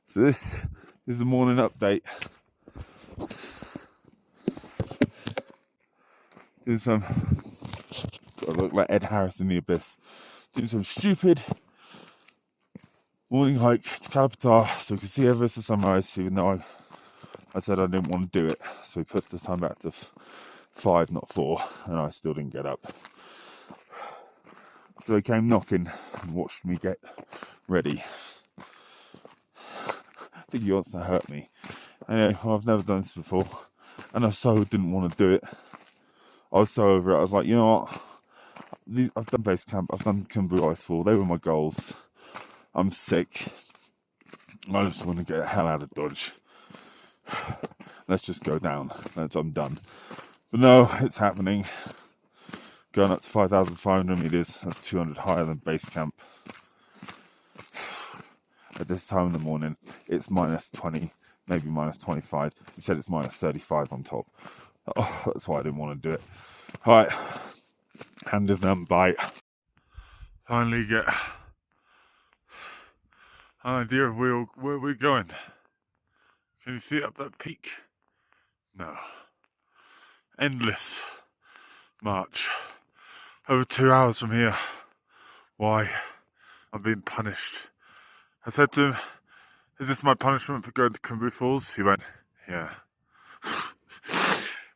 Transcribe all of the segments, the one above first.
So this is the morning update. Doing some, gotta look like Ed Harris in the abyss. Doing some stupid morning hike to Kalapathar so we can see Everest at sunrise, even though I said I didn't want to do it. So we put the time back to 5, not 4, and I still didn't get up. So they came knocking and watched me get ready. I think he wants to hurt me. Anyway, well, I've never done this before, and I so didn't want to do it. I was so over it. I was like, you know what? I've done base camp. I've done Kumbu Icefall. They were my goals. I'm sick. I just want to get the hell out of Dodge. Let's just go down. I'm done. But no, it's happening. Going up to 5,500 meters. That's 200 higher than base camp. At this time in the morning, it's minus 20, maybe minus 25. He said it's minus 35 on top. Oh, that's why I didn't want to do it. All right, hand is numb. Bye. Finally get an idea of where we're going. Can you see up that peak? No. Endless march. Over 2 hours from here. Why? I'm being punished. I said to him, is this my punishment for going to Kumbu Falls? He went, yeah.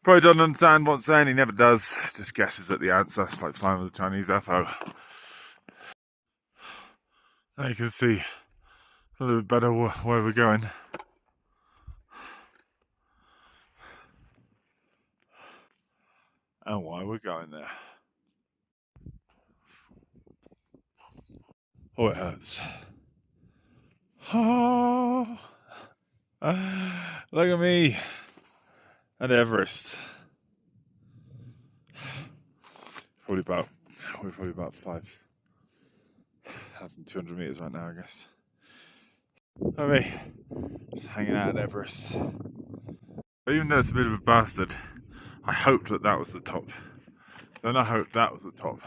Probably doesn't understand what I'm saying, he never does. Just guesses at the answer. It's like flying with a Chinese FO. Now you can see a little bit better where we're going. And why we're going there. Oh, it hurts. Oh, look at me at Everest. We're probably about 5,200 meters right now, I guess. I mean, just hanging out at Everest. But even though it's a bit of a bastard, I hoped that was the top. Then I hoped that was the top.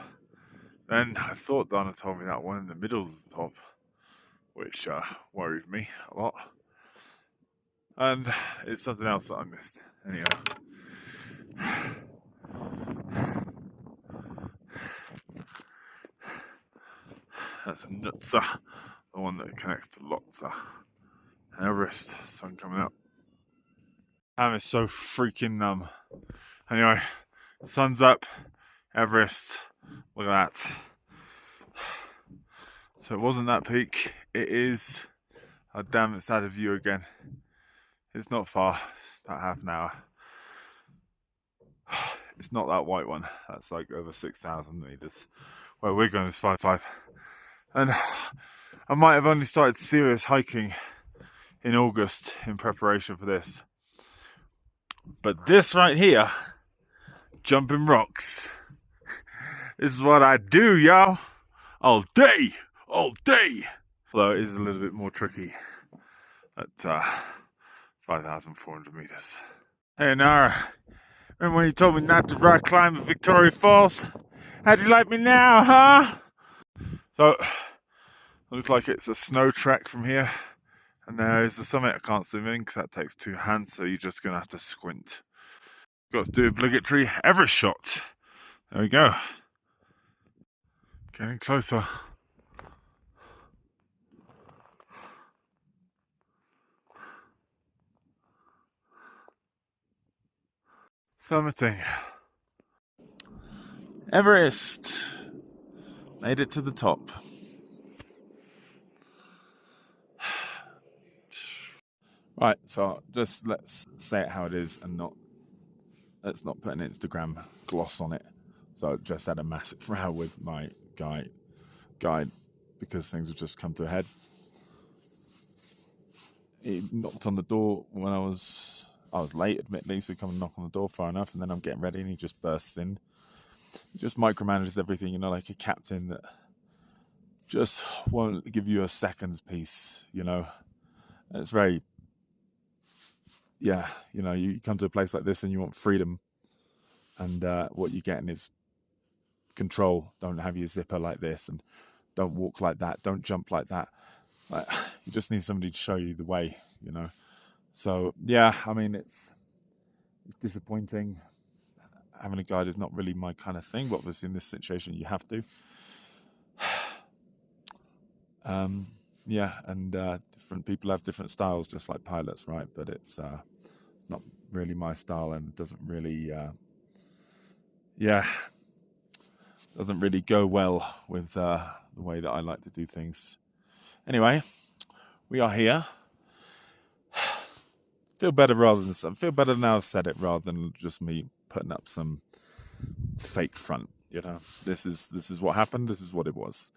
Then I thought Donna told me that one in the middle was the top, which worried me a lot. And it's something else that I missed. Anyhow. That's Nutsa, the one that connects to Lhotsa. Everest, sun coming up. I'm is so freaking numb. Anyway, sun's up, Everest, look at that. So it wasn't that peak, it is. Oh damn, it's out of view again. It's not far, it's about half an hour. It's not that white one, that's like over 6,000 meters. Where we're going is 5,500. And I might have only started serious hiking in August in preparation for this. But this right here, jumping rocks, this is what I do, y'all. All day. Although it is a little bit more tricky at 5,400 meters. Hey Nara, remember when you told me not to rock climb at Victoria Falls? How do you like me now, huh? So, looks like it's a snow trek from here. And there is the summit. I can't zoom in because that takes 2 hands, so you're just going to have to squint. Got to do obligatory Everest shot. There we go. Getting closer. Summiting. Everest. Made it to the top. Right, so just let's say it how it is and let's not put an Instagram gloss on it. So I just had a massive row with my guide because things have just come to a head. He knocked on the door when I was late, admittedly, so he come and knock on the door far enough, and then I'm getting ready and he just bursts in. He just micromanages everything, you know, like a captain that just won't give you a second's peace, you know. And it's very, yeah, you know, you come to a place like this and you want freedom, and what you're getting is control. Don't have your zipper like this, and don't walk like that, don't jump like that. Like, you just need somebody to show you the way, you know. So yeah, I mean, it's disappointing. Having a guide is not really my kind of thing, but obviously in this situation you have to. Yeah, and different people have different styles, just like pilots, right? But it's not really my style, and it doesn't really, doesn't really go well with the way that I like to do things. Anyway, we are here. Feel better now I've said it, rather than just me putting up some fake front. You know, this is what happened. This is what it was.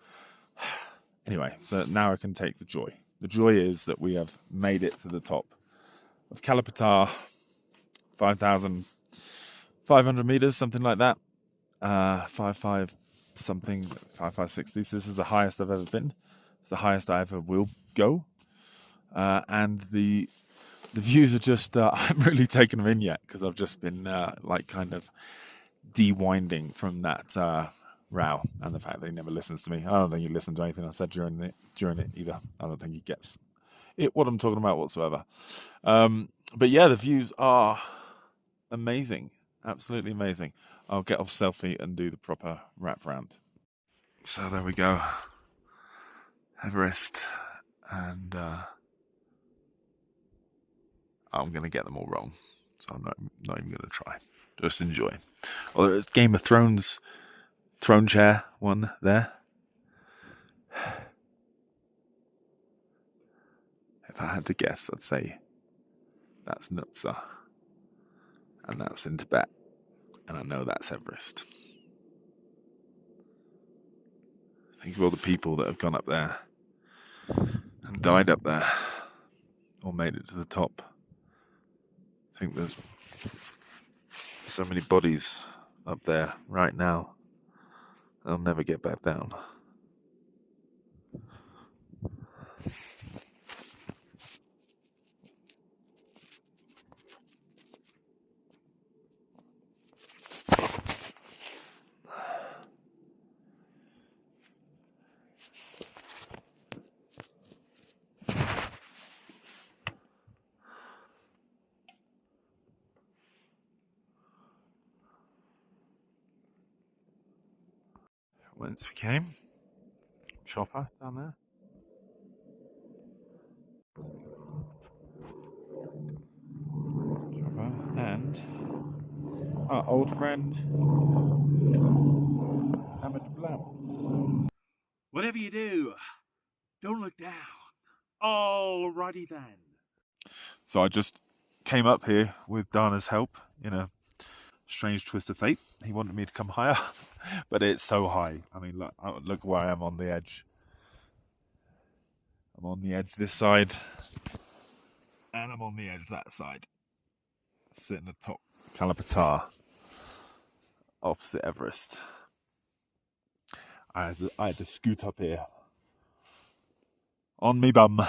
Anyway, so now I can take the joy. The joy is that we have made it to the top of Kalapathar, 5,500 meters, something like that. 5.5 something, 5.560. So this is the highest I've ever been. It's the highest I ever will go. And the views are just, I haven't really taken them in yet, because I've just been like kind of de-winding from that row, and the fact that he never listens to me. I don't think he listened to anything I said during it either. I don't think he gets what I'm talking about whatsoever. But yeah, the views are amazing, absolutely amazing. I'll get off selfie and do the proper wrap round. So there we go, Everest, and I'm gonna get them all wrong, so I'm not even gonna try. Just enjoy. Although it's Game of Thrones throne chair one there. If I had to guess, I'd say that's Nutsa, and that's in Tibet, and I know that's Everest. Think of all the people that have gone up there and died up there, or made it to the top. I think there's so many bodies up there right now, they'll never get back down. Whence we came. Chopper down there. Chopper and our old friend Ahmed Blam. Whatever you do, don't look down. Alrighty then. So I just came up here with Dana's help in a strange twist of fate. He wanted me to come higher, but it's so high. I mean, look where I am on the edge. I'm on the edge this side, and I'm on the edge that side. Sitting atop Kalapathar, opposite Everest. I had to scoot up here on me bum,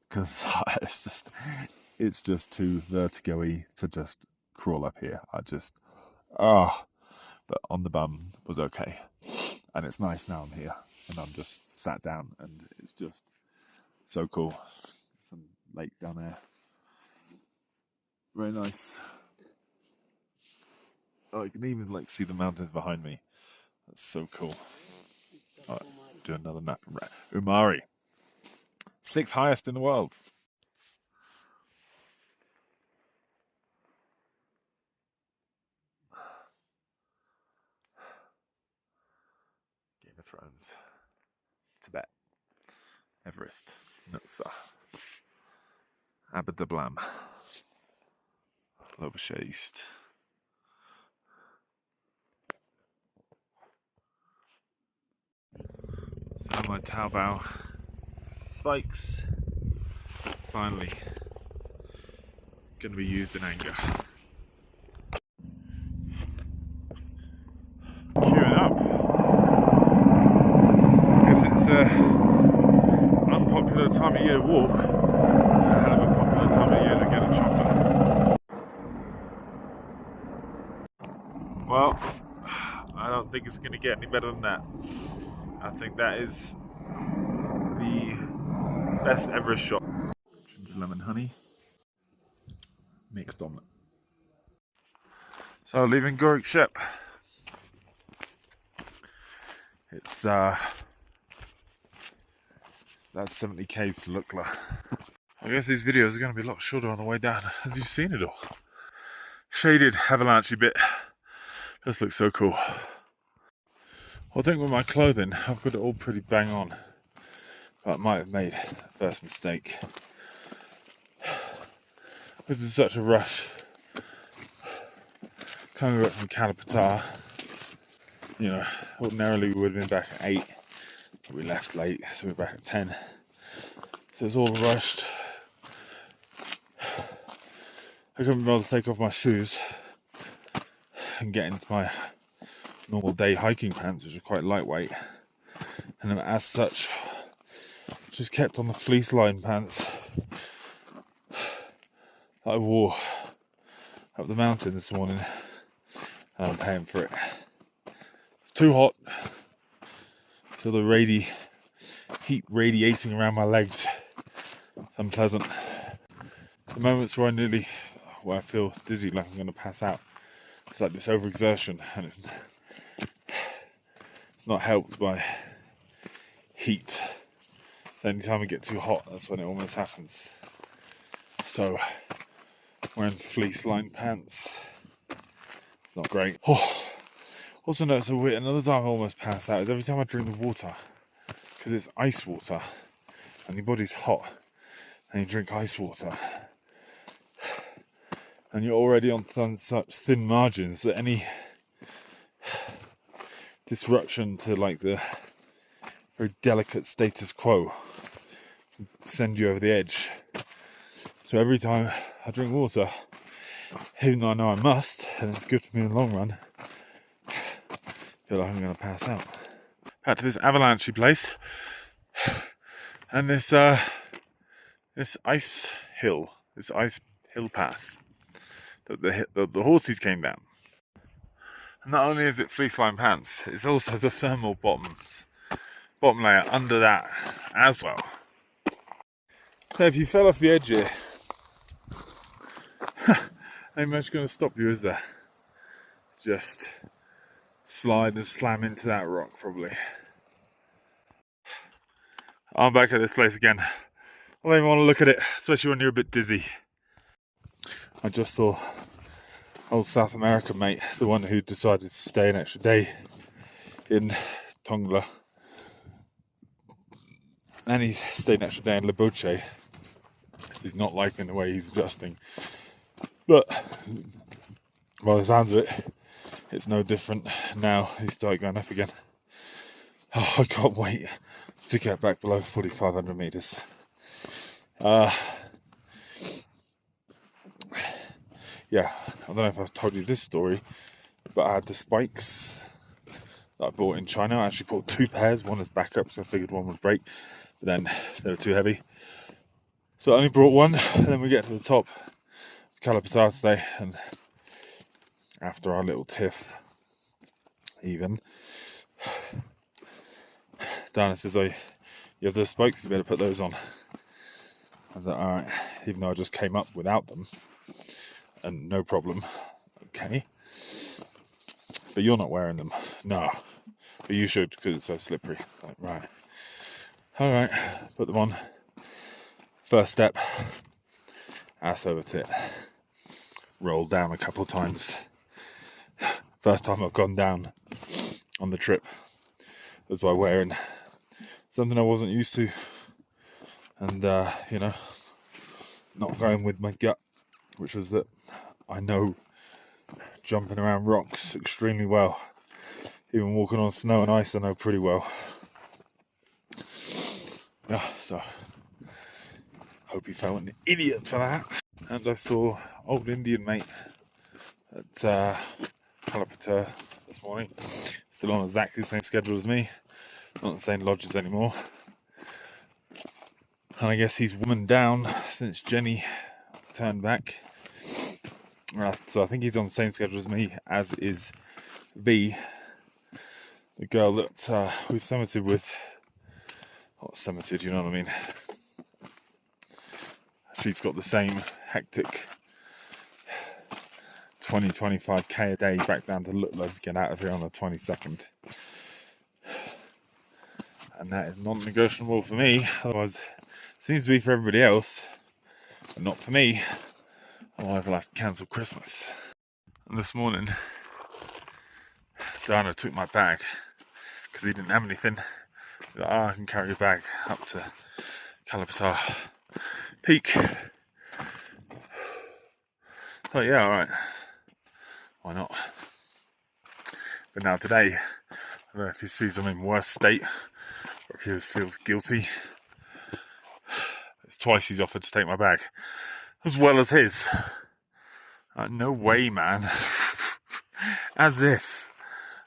because it's just too vertigo-y to just crawl up here. But on the bum was okay, and it's nice now I'm here, and I'm just sat down, and it's just so cool. Some lake down there, very nice. Oh, you can even see the mountains behind me. That's so cool. All right, do another map. Umari, 6th highest in the world. Game of Thrones, Tibet, Everest, Nutsa, Abad Blam, Lobershire East. So my Taobao spikes finally going to be used in anger. Queuing up because it's an unpopular time of year to walk, a hell of a popular time of year to get a chopper. Well, I don't think it's going to get any better than that. I think that is the Best Everest shot. Ginger lemon honey. Mixed omelette. So leaving Gorak Shep. It's that's 70 k's to Lukla. I guess these videos are going to be a lot shorter on the way down. Have you seen it all? Shaded avalanche bit. Just looks so cool. I think with my clothing, I've got it all pretty bang on. But I might have made the first mistake. This is such a rush. Coming back from Kalapathar, you know, ordinarily we would have been back at 8, but we left late, so we're back at 10. So it's all rushed. I couldn't be able to take off my shoes and get into my normal day hiking pants, which are quite lightweight. And as such, just kept on the fleece lined pants that I wore up the mountain this morning, and I'm paying for it. It's too hot. I feel the heat radiating around my legs. It's unpleasant. The moments where I feel dizzy, like I'm going to pass out. It's like this overexertion, and it's not helped by heat. So anytime I get too hot, that's when it almost happens. So wearing fleece-lined pants, it's not great. Oh, also notice another time I almost pass out is every time I drink the water, because it's ice water, and your body's hot, and you drink ice water, and you're already on such thin margins that any disruption to like the very delicate status quo can send you over the edge. So every time I drink water, even though I know I must, and it's good for me in the long run, I feel like I'm going to pass out. Back to this avalanche place, and this ice hill path that the horses came down. And not only is it fleece-lined pants, it's also the thermal bottom layer under that as well. So if you fell off the edge here, ain't much going to stop you, is there? Just slide and slam into that rock, probably. I'm back at this place again. I don't even want to look at it, especially when you're a bit dizzy. I just saw old South American mate, the one who decided to stay an extra day in Tongla. And he stayed an extra day in Periche. He's not liking the way he's adjusting. But by the sounds of it, it's no different now. He's started going up again. Oh, I can't wait to get back below 4,500 meters. Yeah, I don't know if I've told you this story, but I had the spikes that I bought in China. I actually bought 2 pairs. One as backup, so I figured one would break, but then they were too heavy. So I only brought one, and then we get to the top of Kalapathar today, and after our little tiff, even, Dana says, "Oh, you have those spikes, you better put those on." I thought, alright, even though I just came up without them, and no problem, okay. But you're not wearing them. No, but you should, because it's so slippery. Like, right. Alright, put them on. First step, ass over tit. Roll down a couple of times. First time I've gone down on the trip was by wearing something I wasn't used to, and not going with my gut, which was that I know jumping around rocks extremely well. Even walking on snow and ice I know pretty well. Yeah, so hope you felt an idiot for that. And I saw old Indian mate at Kalapathar this morning, still on exactly the same schedule as me, not in the same lodges anymore. And I guess he's womaned down since Jenny turned back. So I think he's on the same schedule as me, as is V, the girl that we summited with. Not summited, you know what I mean? she's got the same hectic 20-25k a day back down to Lutler to get out of here on the 22nd. And that is non-negotiable for me. Otherwise, it seems to be for everybody else, but not for me. Otherwise, I'll have to cancel Christmas. And this morning, Diana took my bag because he didn't have anything. He's like, I can carry your bag up to Kalapathar peak. So yeah, alright. Why not? But now today, I don't know if he sees I'm in worse state or if he feels guilty. It's twice he's offered to take my bag, as well as his. No way, man. As if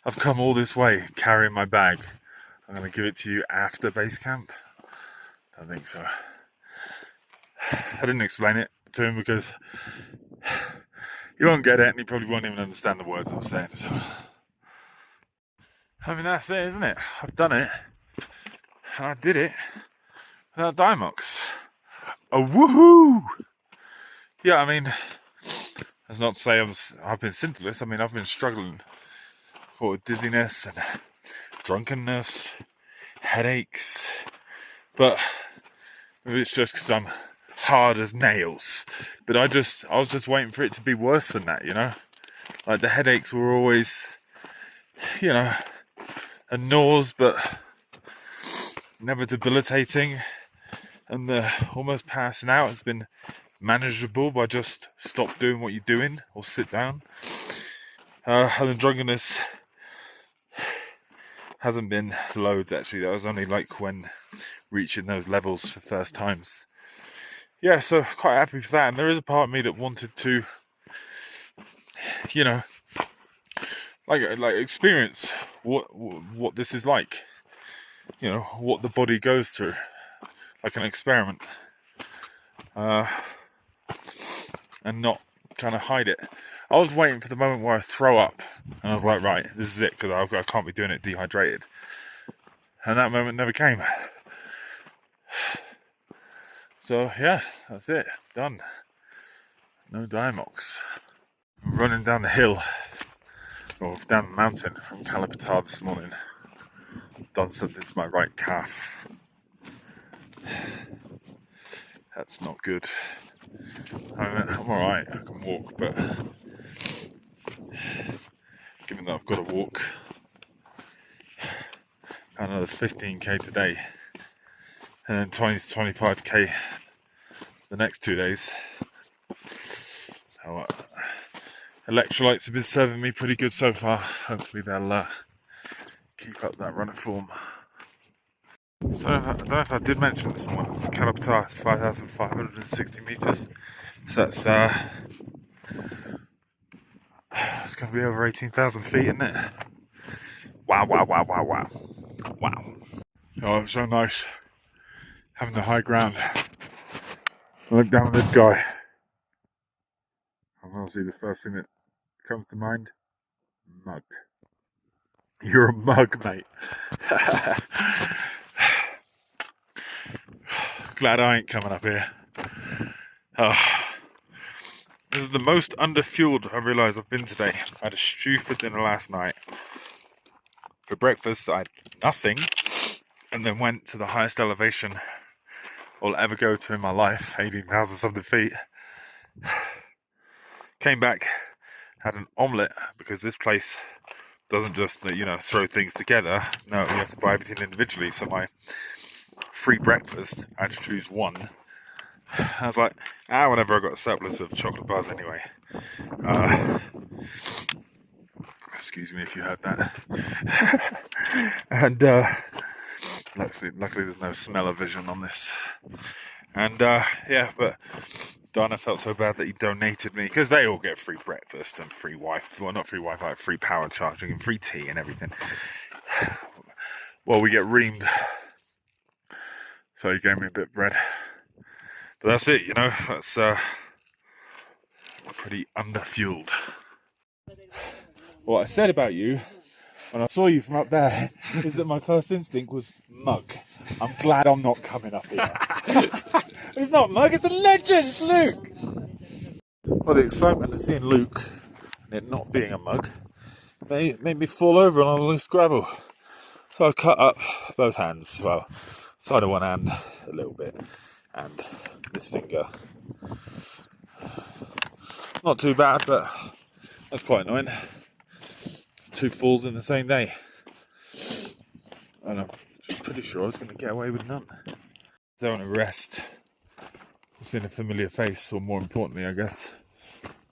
I've come all this way carrying my bag. I'm going to give it to you after base camp. Don't think so. I didn't explain it to him because he won't get it and he probably won't even understand the words I'm saying. So, I mean, that's it, isn't it? I've done it. And I did it without Dimox. Oh, woohoo! Yeah, I mean, that's not to say I've been symptomless. I mean, I've been struggling with dizziness and drunkenness, headaches, but maybe it's just because I'm hard as nails. But I was just waiting for it to be worse than that, you know? Like the headaches were always, you know, a nausea, but never debilitating. And the almost passing out has been manageable by just stop doing what you're doing or sit down. And the drunkenness hasn't been loads actually. That was only like when reaching those levels for first times. Yeah, so quite happy for that. And there is a part of me that wanted to, you know, like experience what this is like. You know, what the body goes through, like an experiment, and not kind of hide it. I was waiting for the moment where I throw up, and I was like, right, this is it, because I can't be doing it dehydrated. And that moment never came. So yeah, that's it, done. No Dimox. I'm running down the hill, or down the mountain from Kalapathar this morning. Done something to my right calf. That's not good. I'm alright, I can walk, but given that I've got to walk another 15k today and then 20 to 25k the next 2 days, electrolytes have been serving me pretty good so far. Hopefully they'll keep up that running form. So I don't know if I did mention this morning, Kalapathar is 5,560 metres, so that's it's going to be over 18,000 feet, isn't it? Wow. Oh, it's so nice having the high ground. I look down at this guy, and obviously the first thing that comes to mind, mug. You're a mug, mate. Glad I ain't coming up here. This is the most underfueled I realise I've been today. I had a stew for dinner last night. For breakfast I had nothing, and then went to the highest elevation I'll ever go to in my life, 18,000 something feet. Came back, had an omelette, because this place doesn't just, you know, throw things together. No, you have to buy everything individually. So my free breakfast, I had to choose one. I was like, whenever I got a surplus of chocolate bars anyway. Excuse me if you heard that. And luckily there's no smell-o-vision on this. And yeah, but Dana felt so bad that he donated me, because they all get free breakfast and free Wi-Fi, well, not free Wi-Fi, free power charging and free tea and everything. Well, we get reamed. So he gave me a bit of bread. But that's it, you know, that's pretty underfueled. What I said about you when I saw you from up there is that my first instinct was mug. I'm glad I'm not coming up here. It's not Mug, it's a legend, it's Luke! Well, the excitement of seeing Luke and it not being a mug made me fall over on loose gravel. So I cut up both hands, well, side of one hand a little bit, and this finger. Not too bad, but that's quite annoying. 2 falls in the same day. And I'm pretty sure I was going to get away with none. So on a rest, seeing a familiar face, or more importantly, I guess,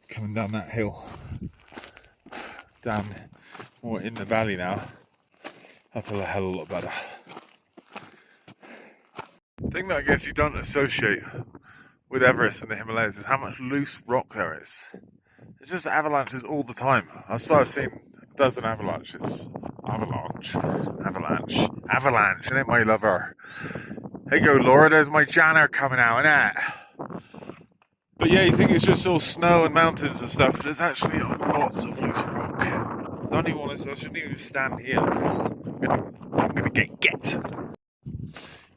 coming down that hill, down more in the valley now, I feel a hell of a lot better. The thing that I guess you don't associate with Everest and the Himalayas is how much loose rock there is. It's just avalanches all the time. I've seen a dozen avalanches. Avalanche, and it, my lover. Hey go, Laura, there's my Janner coming out, innit? But yeah, you think it's just all snow and mountains and stuff, but there's actually lots of loose rock. I don't even want to, I shouldn't even stand here. I'm gonna get.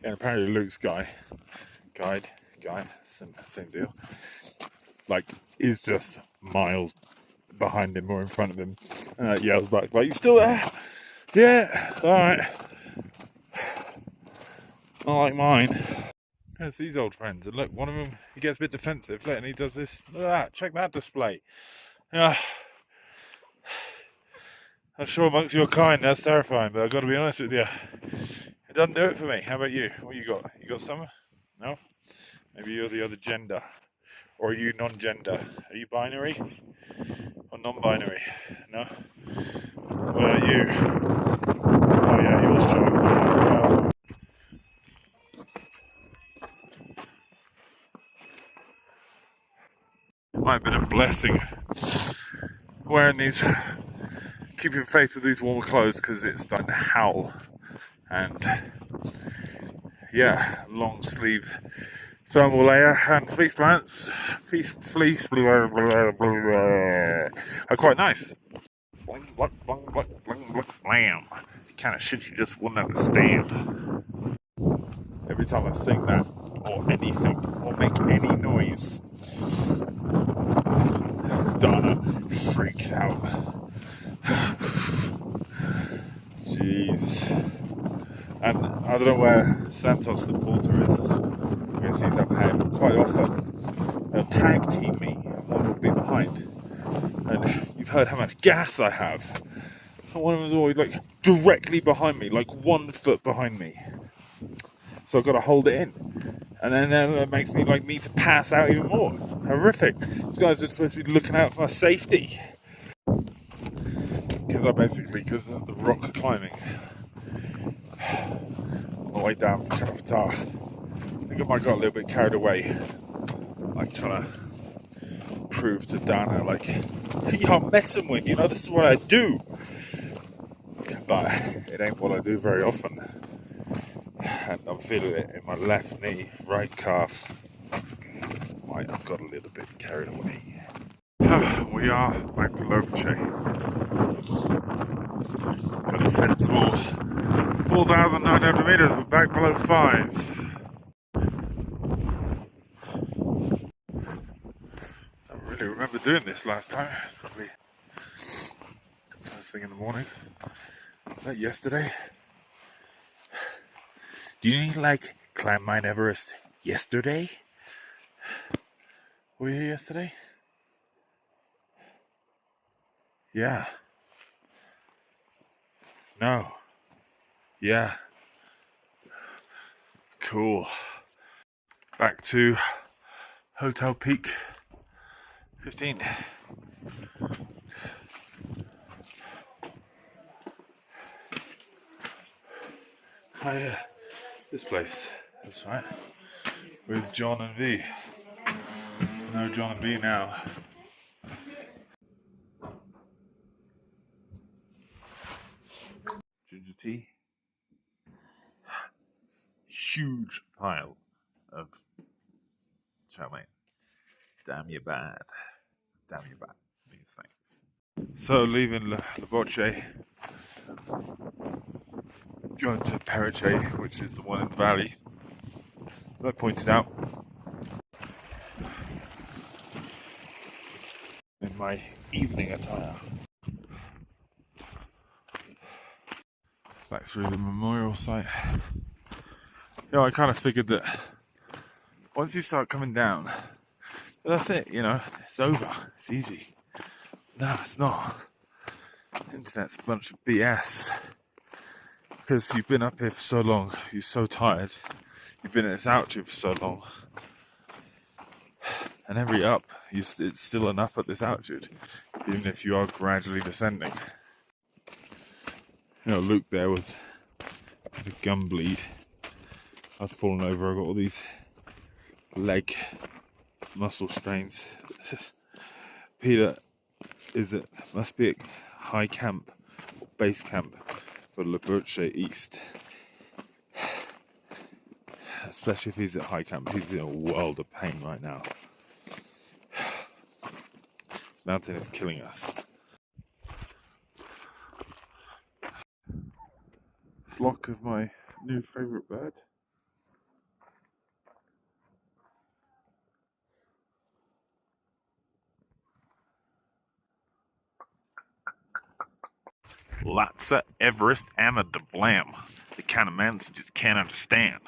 Yeah, apparently Luke's guide, same deal. Like, is just miles behind him or in front of him, and yells back like, "You still there? Yeah, all right." Not like mine. There's these old friends, and look, one of them, he gets a bit defensive, look, and he does this. Look at that! Check that display. Yeah. I'm sure amongst your kind, that's terrifying, but I've got to be honest with you, it doesn't do it for me. How about you? What you got? You got some? No? Maybe you're the other gender. Or are you non-gender? Are you binary? Or non-binary? No? What about you? Oh yeah, yours showing. It might have been a blessing wearing these, keeping faith with these warmer clothes, because it's starting to howl. And yeah, long sleeve thermal layer and fleece pants. Fleece are quite nice. Blam. Kind of shit you just wouldn't understand. Every time I sing that, or anything, or make any noise, Donna freaks out. Jeez. And I don't know where Santos the porter is. I guess he's up ahead. Quite often they'll tag team me, one will be behind. And you've heard how much gas I have. And one of them's always like directly behind me, like 1 foot behind me. So I've got to hold it in. And then that makes me like need to pass out even more. Horrific. These guys are supposed to be looking out for my safety. Because of the rock climbing. On the way down from Kalapathar, I think I might got a little bit carried away, like trying to prove to Dana, like, "Hey, I'm messing with you know, this is what I do." But it ain't what I do very often, and I'm feeling it in my left knee, right calf. I've got a little bit carried away. We are back to Periche. Got a sensible 4,900 meters, we're back below 5. I don't really remember doing this last time. It's probably first thing in the morning. Was that yesterday? Do you like climb Mount Everest yesterday? Were you here yesterday? Yeah. No. Yeah. Cool. Back to Hotel Peak 15. Oh yeah, this place. That's right. With John and V. No John and V now. Ginger tea. Huge pile of chow mein. Damn you bad. Damn you bad. These things. So leaving Le Boche, going to Periche, which is the one in the valley that I pointed out. in my evening attire. Back through the memorial site. You know, I kind of figured that once you start coming down, that's it, you know, it's over, it's easy. No, it's not. The internet's a bunch of BS. Because you've been up here for so long, you're so tired, you've been at this altitude for so long, and every up, it's still an up at this altitude, even if you are gradually descending. You know, Luke there was a gum bleed. I was falling over, I got all these leg muscle strains. Peter must be at high camp, or base camp for Periche East. Especially if he's at high camp, he's in a world of pain right now. Mountain is killing us. Flock of my new favourite bird. Lots of Everest Amma de Blam. The kind of mountains you just can't understand.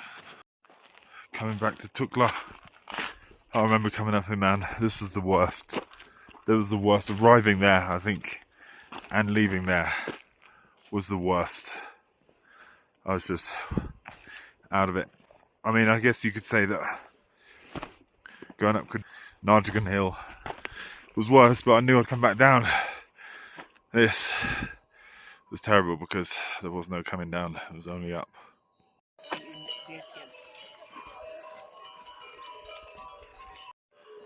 Coming back to Tukla. I remember coming up here, man. This is the worst. That was the worst. Arriving there, I think, and leaving there was the worst. I was just out of it. I mean, I guess you could say that going up Narjagan Hill was worse, but I knew I'd come back down. This was terrible because there was no coming down. It was only up.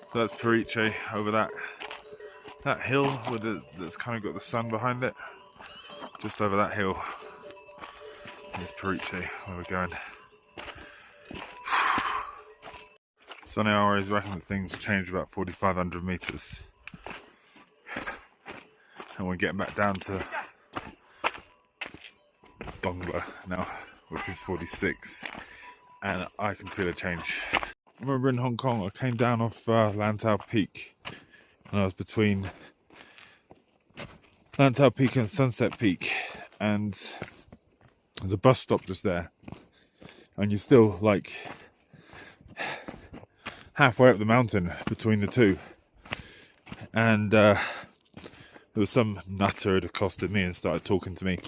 So that's Periche over that hill that's kind of got the sun behind it. Just over that hill is Periche, where we're going. Sunny hours reckon that things changed about 4,500 meters. And we're getting back down to Dongla now, which is 46. And I can feel a change. I remember in Hong Kong, I came down off Lantau Peak. And I was between Lantau Peak and Sunset Peak. And there's a bus stop just there. And you're still like halfway up the mountain between the two. And there was some nutter had accosted me and started talking to me.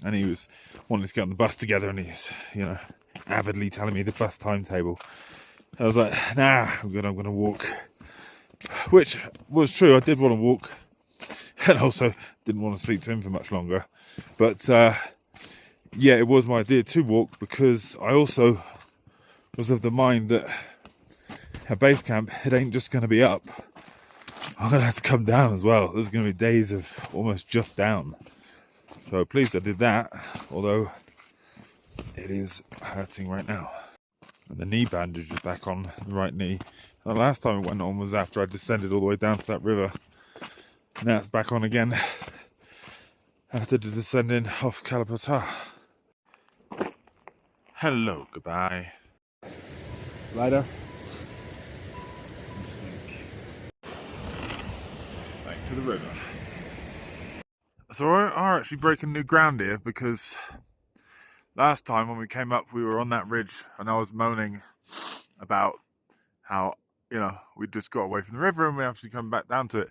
And he was wanting to get on the bus together, and he's, you know, avidly telling me the bus timetable. I was like, nah, I'm going to walk. Which was true, I did want to walk. And also didn't want to speak to him for much longer. But yeah, it was my idea to walk, because I also was of the mind that at base camp, it ain't just going to be up. I'm going to have to come down as well. There's going to be days of almost just down. So pleased I did that, although it is hurting right now. And the knee bandage is back on the right knee. And the last time it went on was after I descended all the way down to that river. Now it's back on again after descending off Kalapathar. Hello, goodbye. Slider. Back to the river. So we are actually breaking new ground here, because last time when we came up, we were on that ridge and I was moaning about how, you know, we just got away from the river and we actually come back down to it.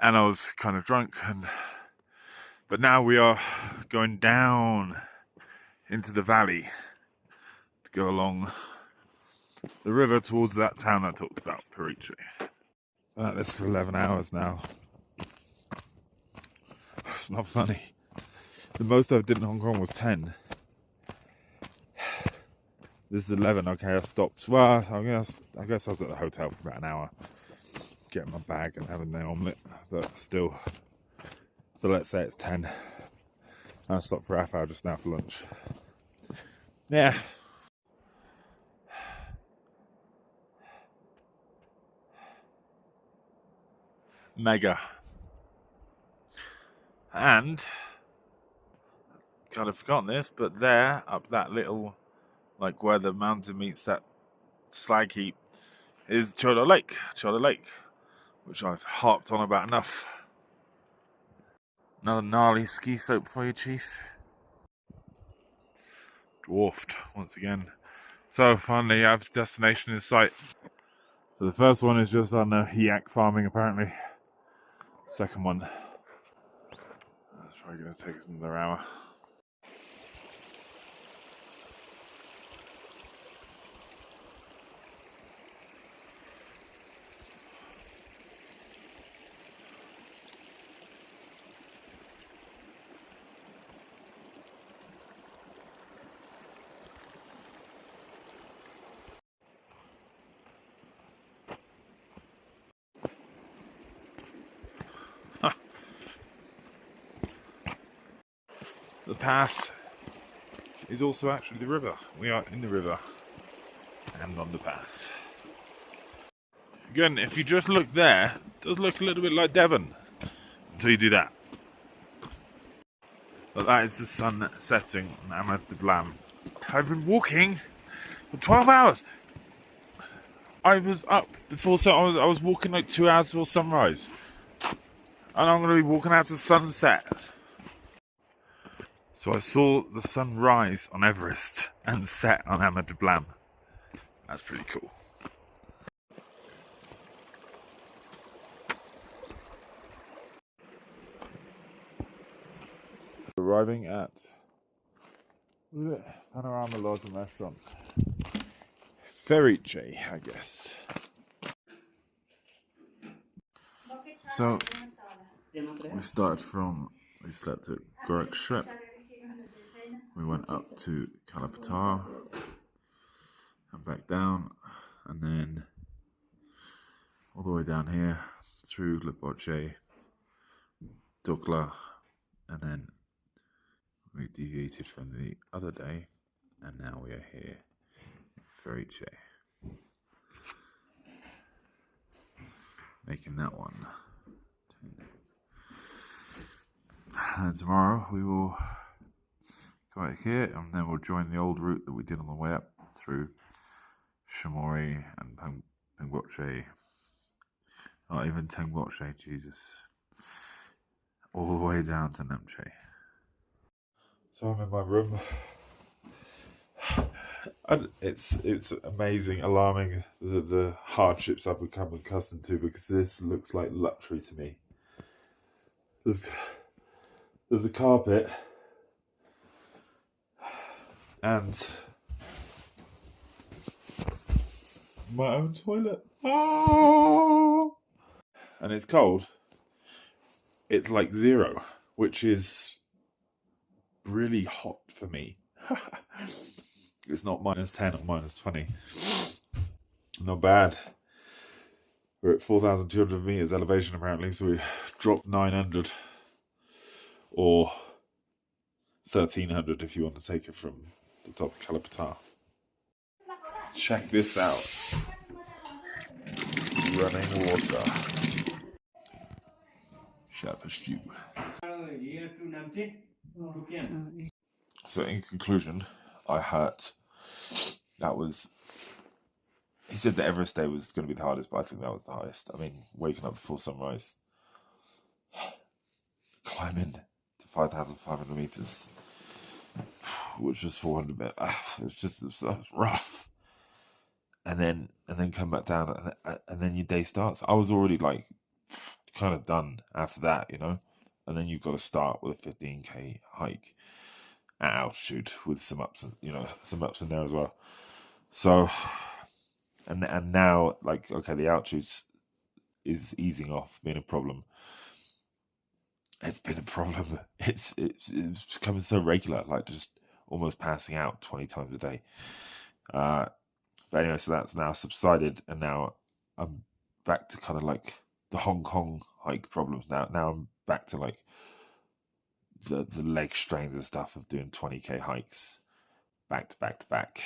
And I was kind of drunk, but now we are going down into the valley to go along the river towards that town I talked about, Periche. Been at this for 11 hours now. It's not funny. The most I did in Hong Kong was 10. This is 11. Okay, I stopped. Well, I guess I was at the hotel for about an hour, getting my bag and having the omelette, but still. So let's say it's 10. I stopped for half hour just now for lunch. Yeah. Mega. And kind of forgotten this, but there, up that little, like where the mountain meets that slag heap, is Chodo Lake, which I've harped on about enough. Another gnarly ski slope for you, Chief. Dwarfed once again. So finally, I have destination in sight. So the first one is just on yak farming, apparently. Second one, that's probably going to take us another hour. The path is also actually the river. We are in the river and on the path. Again, if you just look there, it does look a little bit like Devon until you do that. But that is the sun setting on Amad de Blam. I've been walking for 12 hours. I was up before I was walking like 2 hours before sunrise. And I'm going to be walking out to sunset. So I saw the sun rise on Everest and set on Amad de Blam. That's pretty cool. Arriving at Panorama Lodge and Restaurant. Periche, I guess. So we slept at Gorak Shep. We went up to Kalapathar and back down, and then all the way down here through Periche, Dukla, and then we deviated from the other day, and now we are here in Periche, making that one. And tomorrow we will come back here, and then we'll join the old route that we did on the way up through Shamori and Pengboche. Not even Tengboche, Jesus. All the way down to Namche. So I'm in my room. And it's amazing, alarming, the hardships I've become accustomed to, because this looks like luxury to me. There's a carpet and my own toilet. Ah! And it's cold. It's like 0, which is really hot for me. It's not -10 or -20. Not bad. We're at 4,200 meters elevation apparently, so we dropped 900 or 1,300 if you want to take it from the top of Kalapathar. Check this out. Running water. Shepherd stew. So in conclusion, I heard he said that Everest day was going to be the hardest, but I think that was the highest. I mean, waking up before sunrise, climbing to 5,500 meters, which was 400 meters. It was rough. And then come back down, and then your day starts. I was already like kind of done after that, you know. And then you've got to start with a 15k hike at altitude with some ups in there as well. So, and now, like, okay, the altitude is easing off, being a problem. It's been a problem. It's becoming so regular, like just almost passing out 20 times a day. But anyway, so that's now subsided, and now I'm back to kind of like the Hong Kong hike problems. Now I'm back to like the leg strains and stuff of doing 20k hikes back to back to back.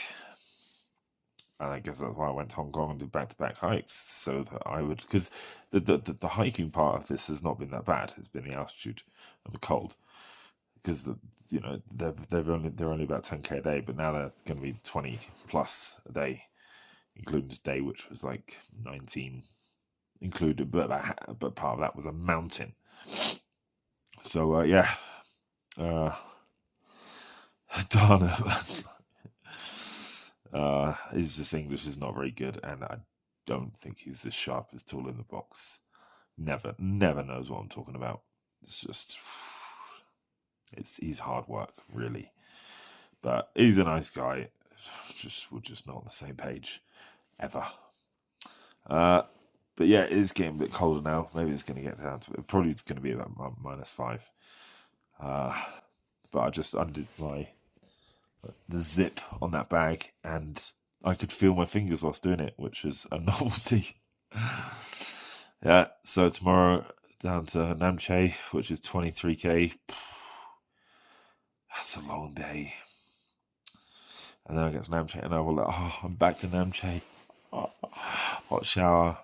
And I guess that's why I went to Hong Kong and did back-to-back hikes, so that I would, because the hiking part of this has not been that bad. It's been the altitude and the cold, because they're only about 10k a day, but now they're going to be 20 plus a day, including today, which was like 19 included, but part of that was a mountain. So yeah, Dana, his English is not very good, and I don't think he's the sharpest tool in the box. Never knows what I'm talking about. It's just, he's hard work, really. But he's a nice guy. We're just not on the same page, ever. But yeah, it is getting a bit colder now. Maybe it's going to get down to, probably it's going to be about -5. But I just undid the zip on that bag, and I could feel my fingers whilst doing it, which is a novelty. Yeah, so tomorrow down to Namche, which is 23k. That's a long day. And then I get to Namche, and I'm back to Namche. Hot shower.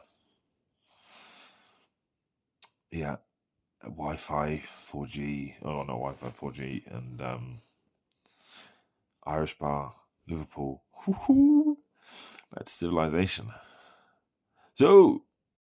Yeah, Wi-Fi 4G. Oh, not Wi-Fi 4G, and Irish bar, Liverpool. Back to civilization. So,